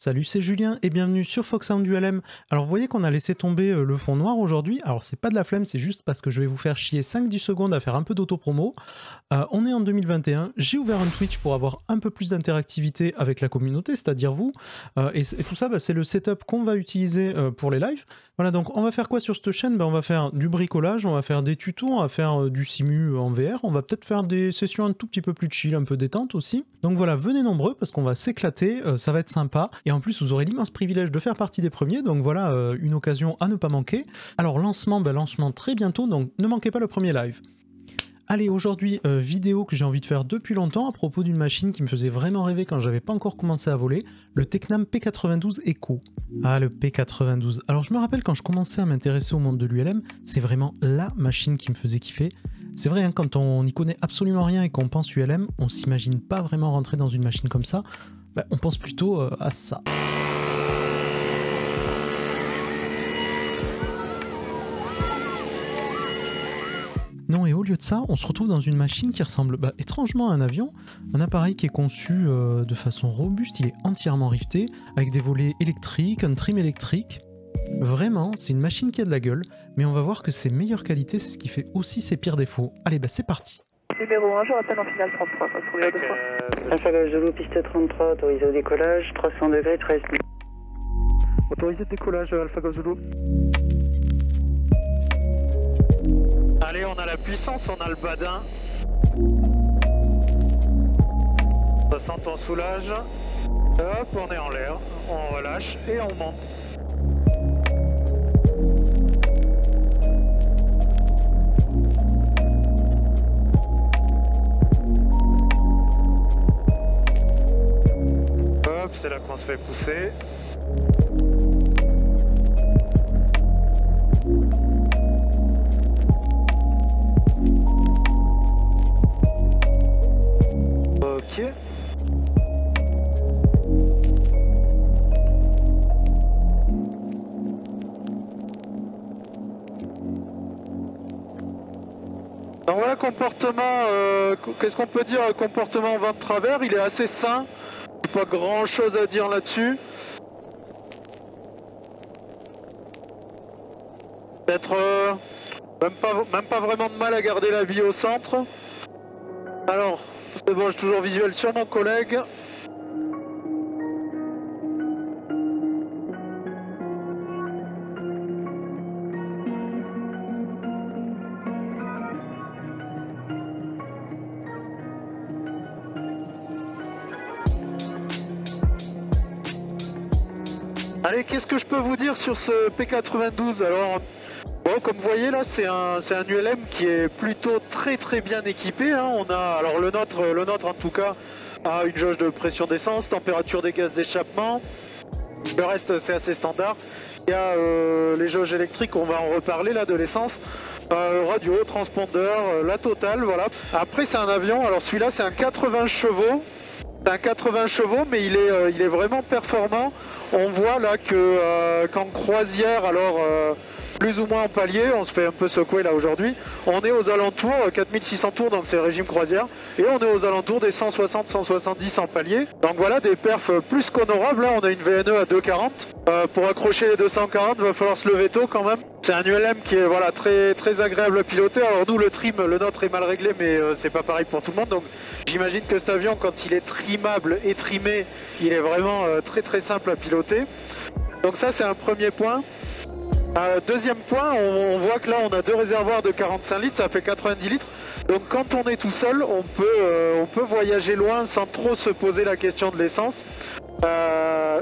Salut, c'est Julien et bienvenue sur Fox Sound ULM. Alors vous voyez qu'on a laissé tomber le fond noir aujourd'hui. Alors c'est pas de la flemme, c'est juste parce que je vais vous faire chier 5-10 secondes à faire un peu d'auto-promo. On est en 2021, j'ai ouvert un Twitch pour avoir un peu plus d'interactivité avec la communauté, c'est-à-dire vous. Et tout ça, c'est le setup qu'on va utiliser pour les lives. Voilà, donc on va faire quoi sur cette chaîne? On va faire du bricolage, on va faire des tutos, on va faire du simu en VR, on va peut-être faire des sessions un tout petit peu plus chill, un peu détente aussi. Donc voilà, venez nombreux parce qu'on va s'éclater, ça va être sympa. Et en plus, vous aurez l'immense privilège de faire partie des premiers, donc voilà, une occasion à ne pas manquer. Alors lancement très bientôt, donc ne manquez pas le premier live. Allez, aujourd'hui, vidéo que j'ai envie de faire depuis longtemps à propos d'une machine qui me faisait vraiment rêver quand j'avais pas encore commencé à voler, le Tecnam P92 Eco. Ah, le P92. Alors je me rappelle quand je commençais à m'intéresser au monde de l'ULM, c'est vraiment la machine qui me faisait kiffer. C'est vrai, hein, quand on n'y connaît absolument rien et qu'on pense ULM, on s'imagine pas vraiment rentrer dans une machine comme ça, on pense plutôt à ça. Non, et au lieu de ça, on se retrouve dans une machine qui ressemble étrangement à un avion, un appareil qui est conçu de façon robuste, il est entièrement rifté, avec des volets électriques, un trim électrique. Vraiment, c'est une machine qui a de la gueule, mais on va voir que ses meilleures qualités, c'est ce qui fait aussi ses pires défauts. Allez, c'est parti. Numéro 1, je rappelle en finale 33, ça se trouve deux fois. Alpha Golf Zulu, piste 33, autorisé au décollage, 300 degrés, 13 000. Autorisé de décollage, Alpha Golf Zulu. Allez, on a la puissance, on a le badin. 60, on soulage. Hop, on est en l'air. On relâche et on monte. Hop, c'est là qu'on se fait pousser. Ok. Donc voilà, comportement, qu'est-ce qu'on peut dire, comportement vent de travers, il est assez sain, pas grand chose à dire là-dessus. Peut-être même pas vraiment de mal à garder la vie au centre. Alors, c'est bon, j'ai toujours visuel sur mon collègue. Allez, qu'est-ce que je peux vous dire sur ce P92? Alors, bon, comme vous voyez là, c'est un ULM qui est plutôt très bien équipé. Hein. On a, alors le nôtre en tout cas, a une jauge de pression d'essence, température des gaz d'échappement. Le reste c'est assez standard. Il y a les jauges électriques, on va en reparler là de l'essence. Radio, transpondeur, la totale, voilà. Après c'est un avion, alors celui-là c'est un 80 chevaux. C'est un 80 chevaux, mais il est vraiment performant. On voit là que qu'en croisière, alors plus ou moins en palier, on se fait un peu secouer là aujourd'hui. On est aux alentours, 4600 tours, donc c'est le régime croisière. Et on est aux alentours des 160-170 en palier. Donc voilà, des perfs plus qu'honorables. Là, on a une VNE à 2,40. Pour accrocher les 240, il va falloir se lever tôt quand même. C'est un ULM qui est voilà, très agréable à piloter. Alors nous, le trim, le nôtre est mal réglé, mais c'est pas pareil pour tout le monde. Donc j'imagine que cet avion, quand il est trimable et trimé, il est vraiment très simple à piloter. Donc ça, c'est un premier point. Deuxième point, on voit que là on a deux réservoirs de 45 litres, ça fait 90 litres. Donc quand on est tout seul, on peut voyager loin sans trop se poser la question de l'essence.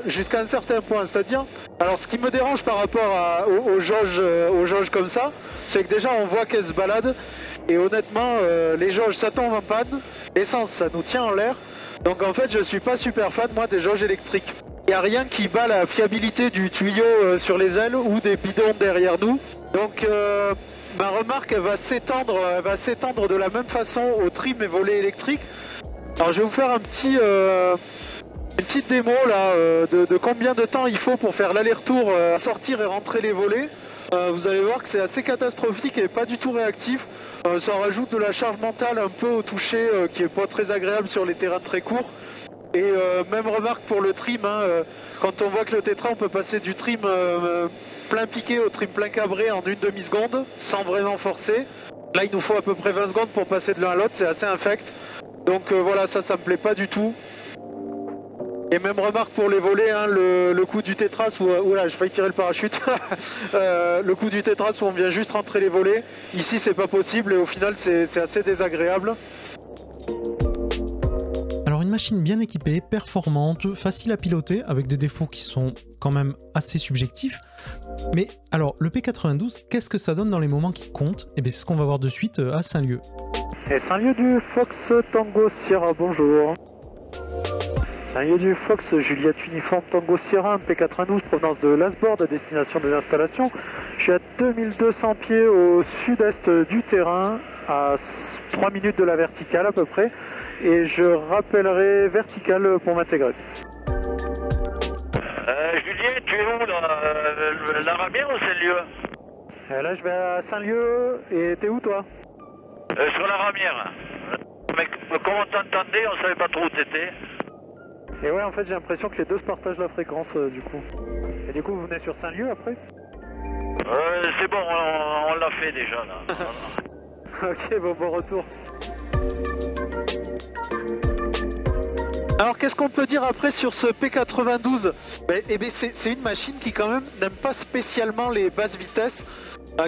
Jusqu'à un certain point, c'est-à-dire, alors ce qui me dérange par rapport aux jauges comme ça, c'est que déjà on voit qu'elles se baladent et honnêtement les jauges ça tombe en panne, l'essence ça nous tient en l'air, donc en fait je suis pas super fan moi des jauges électriques. Il n'y a rien qui bat la fiabilité du tuyau sur les ailes ou des bidons derrière nous, donc ma remarque elle va s'étendre de la même façon au trim et volets électriques. Alors je vais vous faire une petite démo là de combien de temps il faut pour faire l'aller-retour, sortir et rentrer les volets. Vous allez voir que c'est assez catastrophique et pas du tout réactif. Ça rajoute de la charge mentale un peu au toucher qui est pas très agréable sur les terrains très courts. Et même remarque pour le trim, hein, quand on voit que le Tétra, on peut passer du trim plein piqué au trim plein cabré en une demi-seconde, sans vraiment forcer. Là, il nous faut à peu près 20 secondes pour passer de l'un à l'autre, c'est assez infect. Donc voilà, ça me plaît pas du tout. Et même remarque pour les volets, hein, le coup du Tétras, oula, j'ai failli tirer le parachute. Le coup du Tétras où on vient juste rentrer les volets. Ici, c'est pas possible et au final, c'est assez désagréable. Alors une machine bien équipée, performante, facile à piloter, avec des défauts qui sont quand même assez subjectifs. Mais alors, le P92, qu'est-ce que ça donne dans les moments qui comptent? Et bien c'est ce qu'on va voir de suite à Saint-Lieu. Et Saint-Lieu du Fox Tango Sierra, bonjour. Saint-Lieu du Fox Juliette Uniforme Tango Sierra, P92, provenance de Lasbourd, à destination des installations. Je suis à 2200 pieds au sud-est du terrain, à 3 minutes de la verticale à peu près. Et je rappellerai verticale pour m'intégrer. Julien, tu es où là? La Ramière ou Saint-Lieu? Là je vais à Saint-Lieu, et t'es où toi? Sur la Ramière. Mais comme on t'entendait, on savait pas trop où t'étais. Et ouais, en fait j'ai l'impression que les deux se partagent la fréquence du coup. Et du coup vous venez sur Saint-Lieu après? C'est bon, on l'a fait déjà là. Ok, bon retour. Alors qu'est-ce qu'on peut dire après sur ce P92? C'est une machine qui quand même n'aime pas spécialement les basses vitesses.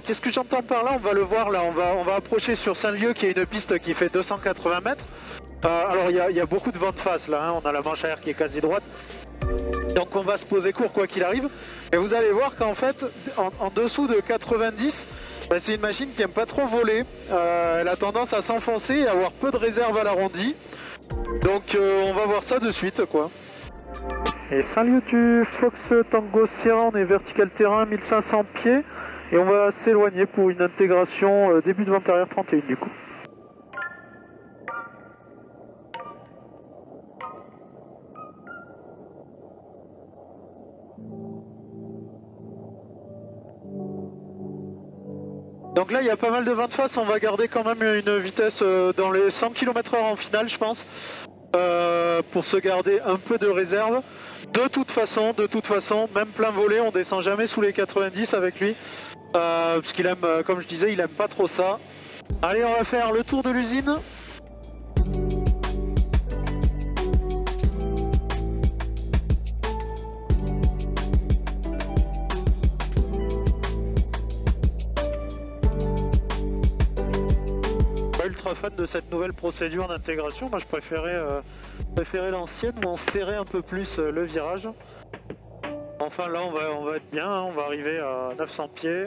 Qu'est-ce que j'entends par là? On va le voir là, on va approcher sur Saint-Lieu qui est une piste qui fait 280 mètres. Alors il y a beaucoup de vent de face là, hein. On a la manche arrière qui est quasi droite. Donc on va se poser court quoi qu'il arrive. Et vous allez voir qu'en fait, en dessous de 90, c'est une machine qui n'aime pas trop voler. Elle a tendance à s'enfoncer et à avoir peu de réserve à l'arrondi. Donc on va voir ça de suite quoi. Et Saint-Lieu du Fox Tango Sierra, on est vertical terrain 1500 pieds. Et on va s'éloigner pour une intégration début de vente arrière 31 du coup. Donc là il y a pas mal de vent de face, on va garder quand même une vitesse dans les 100 km/h en finale je pense, pour se garder un peu de réserve. De toute façon, même plein volet, on descend jamais sous les 90 avec lui, parce qu'il aime, comme je disais, il aime pas trop ça. Allez, on va faire le tour de l'usine. Ultra fan de cette nouvelle procédure d'intégration. Moi je préférais l'ancienne où on serrait un peu plus le virage. Enfin là on va être bien, hein. On va arriver à 900 pieds.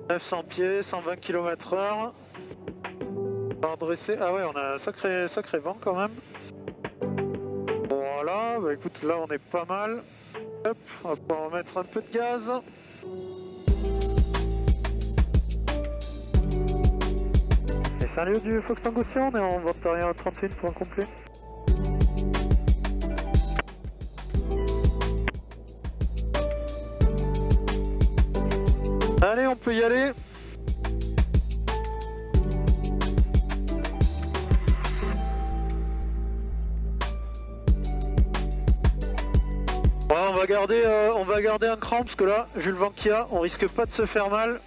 900 pieds, 120 km/h. On va redresser. Ah ouais, on a un sacré vent quand même. Voilà, bah écoute, là on est pas mal. Hop, on va pouvoir remettre un peu de gaz. Salut du Fox Tango Sierra, on est en vente arrière 31 pour un complet. Allez, on peut y aller. Ouais, on va garder un cran parce que là, vu le vent qu'il y a, on risque pas de se faire mal.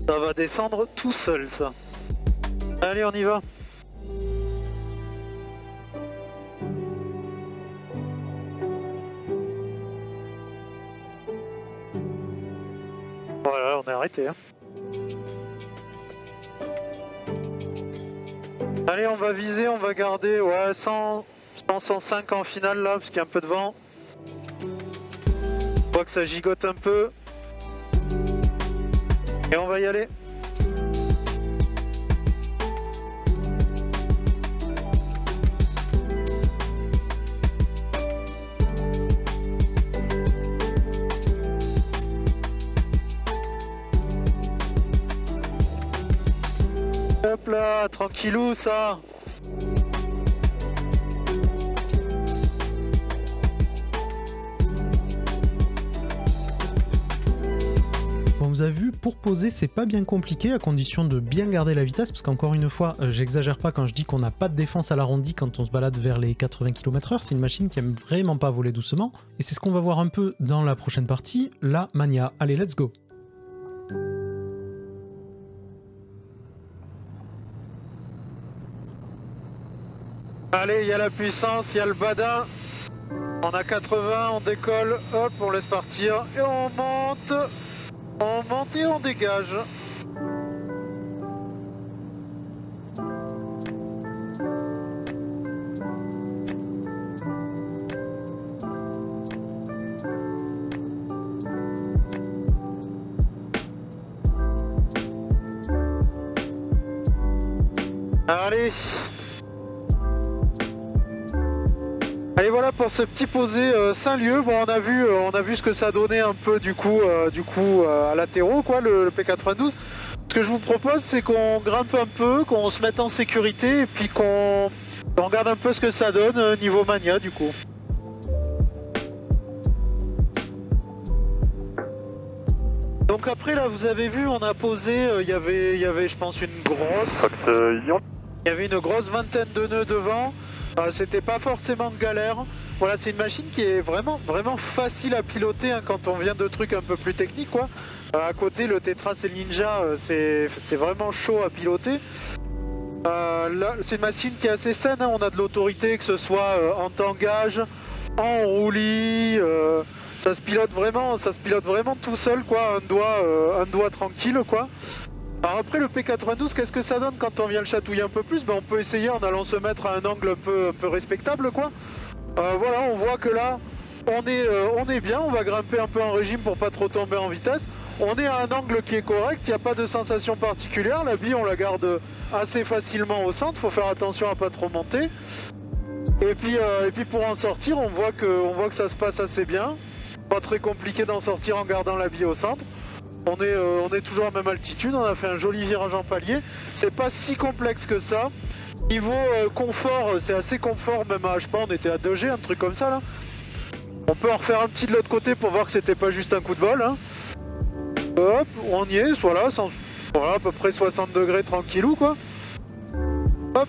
Ça va descendre tout seul ça. Allez, on y va. Voilà, on est arrêté. Hein. Allez, on va viser, on va garder 105 en finale là, parce qu'il y a un peu de vent. On voit que ça gigote un peu. Et on va y aller. Hop là, tranquillou ça. Bon, nous a vu, pour poser, c'est pas bien compliqué, à condition de bien garder la vitesse, parce qu'encore une fois, j'exagère pas quand je dis qu'on n'a pas de défense à l'arrondi quand on se balade vers les 80 km/h, c'est une machine qui aime vraiment pas voler doucement, et c'est ce qu'on va voir un peu dans la prochaine partie, la Mania. Allez, let's go! Allez, il y a la puissance, il y a le badin. On a 80, on décolle, hop, on laisse partir et on monte et on dégage. Allez. Allez, voilà pour ce petit posé Saint-Lieu. Bon, on a vu ce que ça donnait un peu du coup à latéraux, quoi, le P92. Ce que je vous propose, c'est qu'on grimpe un peu, qu'on se mette en sécurité et puis qu'on regarde un peu ce que ça donne niveau Mania du coup. Donc après là, vous avez vu, on a posé, il y avait je pense une grosse vingtaine de nœuds devant. C'était pas forcément de galère. Voilà, c'est une machine qui est vraiment facile à piloter hein, quand on vient de trucs un peu plus techniques, quoi. À côté, le Tetras et le Ninja, c'est vraiment chaud à piloter. Là, c'est une machine qui est assez saine, hein. On a de l'autorité, que ce soit en tangage, en roulis, ça se pilote vraiment tout seul, quoi. Un doigt tranquille, quoi. Alors après le P92, qu'est-ce que ça donne quand on vient le chatouiller un peu plus? On peut essayer en allant se mettre à un angle un peu respectable, quoi. Voilà, on voit que là, on est bien, on va grimper un peu en régime pour pas trop tomber en vitesse. On est à un angle qui est correct, il n'y a pas de sensation particulière, la bille on la garde assez facilement au centre, faut faire attention à pas trop monter. Et puis pour en sortir, on voit que ça se passe assez bien. Pas très compliqué d'en sortir en gardant la bille au centre. On est toujours à la même altitude, on a fait un joli virage en palier. C'est pas si complexe que ça. Niveau confort, c'est assez confort, même à, je sais pas, on était à 2G, un truc comme ça là. On peut en refaire un petit de l'autre côté pour voir que c'était pas juste un coup de vol. Hein. Hop, on y est, voilà, voilà, à peu près 60 degrés tranquillou quoi. Hop.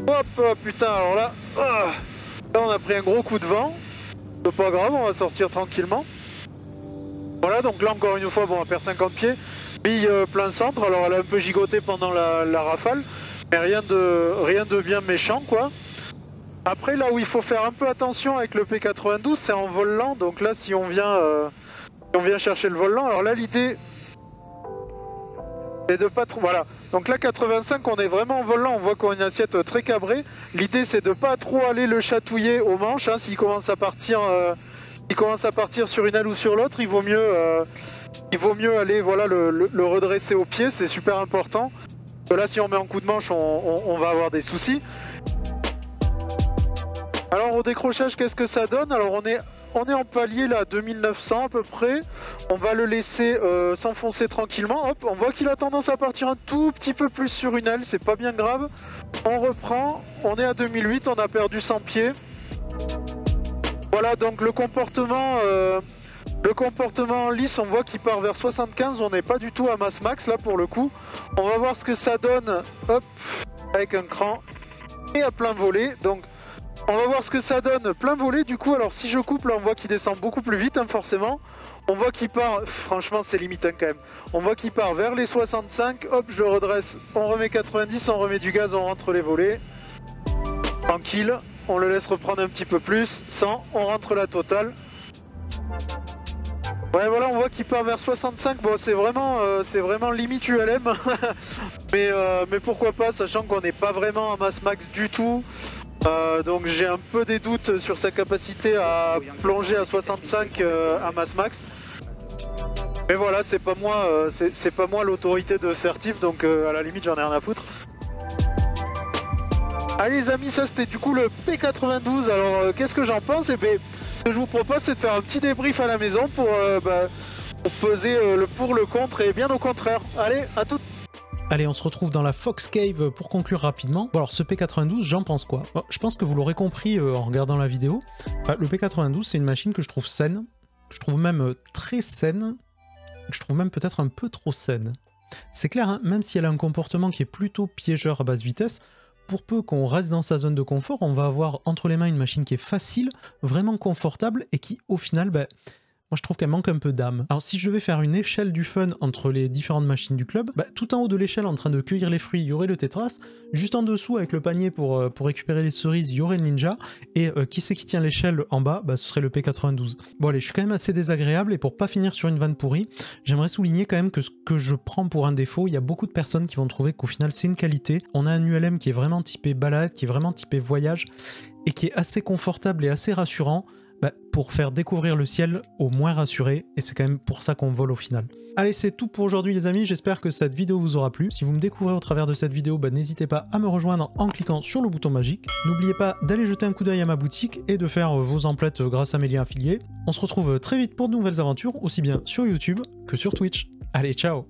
Hop, oh, putain, alors là, là on a pris un gros coup de vent. C'est pas grave, on va sortir tranquillement. Voilà, donc là encore une fois, bon, on va faire 50 pieds, bille plein centre, alors elle a un peu gigoté pendant la rafale, mais rien de bien méchant, quoi. Après, là où il faut faire un peu attention avec le P92, c'est en vol lent, donc là, si on vient chercher le vol lent, alors là, l'idée, c'est de pas trop, voilà. Donc là, 85, on est vraiment en vol lent, on voit qu'on a une assiette très cabrée. L'idée, c'est de pas trop aller le chatouiller aux manches, hein, s'il commence à partir... sur une aile ou sur l'autre, il vaut mieux aller voilà, le redresser au pied, c'est super important. Parce que là, si on met un coup de manche, on va avoir des soucis. Alors au décrochage, qu'est-ce que ça donne? Alors on est en palier là, 2900 à peu près. On va le laisser s'enfoncer tranquillement. Hop, on voit qu'il a tendance à partir un tout petit peu plus sur une aile, c'est pas bien grave. On reprend, on est à 2008, on a perdu 100 pieds. Voilà, donc le comportement lisse, on voit qu'il part vers 75, on n'est pas du tout à masse max là pour le coup. On va voir ce que ça donne, hop, avec un cran et à plein volet. Donc on va voir ce que ça donne plein volet du coup. Alors si je coupe là, on voit qu'il descend beaucoup plus vite hein, forcément. On voit qu'il part, franchement c'est limite hein, quand même. On voit qu'il part vers les 65, hop je le redresse, on remet 90, on remet du gaz, on rentre les volets. Tranquille. On le laisse reprendre un petit peu plus, 100, on rentre la totale. Ouais voilà, on voit qu'il part vers 65, bon c'est vraiment limite ULM, mais pourquoi pas, sachant qu'on n'est pas vraiment à masse max du tout. Donc j'ai un peu des doutes sur sa capacité à plonger à 65 à masse max. Mais voilà, c'est pas moi l'autorité de Certif, donc à la limite j'en ai rien à foutre. Allez les amis, ça c'était du coup le P92, alors qu'est-ce que j'en pense? Eh bien, ce que je vous propose c'est de faire un petit débrief à la maison pour peser le pour, le contre et bien au contraire. Allez, à toutes. Allez, on se retrouve dans la Fox Cave pour conclure rapidement. Bon, alors ce P92, j'en pense quoi? Bon, je pense que vous l'aurez compris en regardant la vidéo. Le P92 c'est une machine que je trouve saine, je trouve même très saine. que je trouve même peut-être un peu trop saine. C'est clair, hein, même si elle a un comportement qui est plutôt piégeur à basse vitesse, pour peu qu'on reste dans sa zone de confort, on va avoir entre les mains une machine qui est facile, vraiment confortable et qui, au final, moi je trouve qu'elle manque un peu d'âme. Alors si je devais faire une échelle du fun entre les différentes machines du club, tout en haut de l'échelle en train de cueillir les fruits, il y aurait le Tetras, juste en dessous avec le panier pour récupérer les cerises, il y aurait le Ninja, et qui c'est qui tient l'échelle en bas, ce serait le P92. Bon allez, je suis quand même assez désagréable, et pour pas finir sur une vanne pourrie, j'aimerais souligner quand même que ce que je prends pour un défaut, il y a beaucoup de personnes qui vont trouver qu'au final c'est une qualité. On a un ULM qui est vraiment typé balade, qui est vraiment typé voyage, et qui est assez confortable et assez rassurant, pour faire découvrir le ciel au moins rassuré, et c'est quand même pour ça qu'on vole au final. Allez, c'est tout pour aujourd'hui les amis, j'espère que cette vidéo vous aura plu. Si vous me découvrez au travers de cette vidéo, n'hésitez pas à me rejoindre en cliquant sur le bouton magique. N'oubliez pas d'aller jeter un coup d'œil à ma boutique et de faire vos emplettes grâce à mes liens affiliés. On se retrouve très vite pour de nouvelles aventures, aussi bien sur YouTube que sur Twitch. Allez, ciao!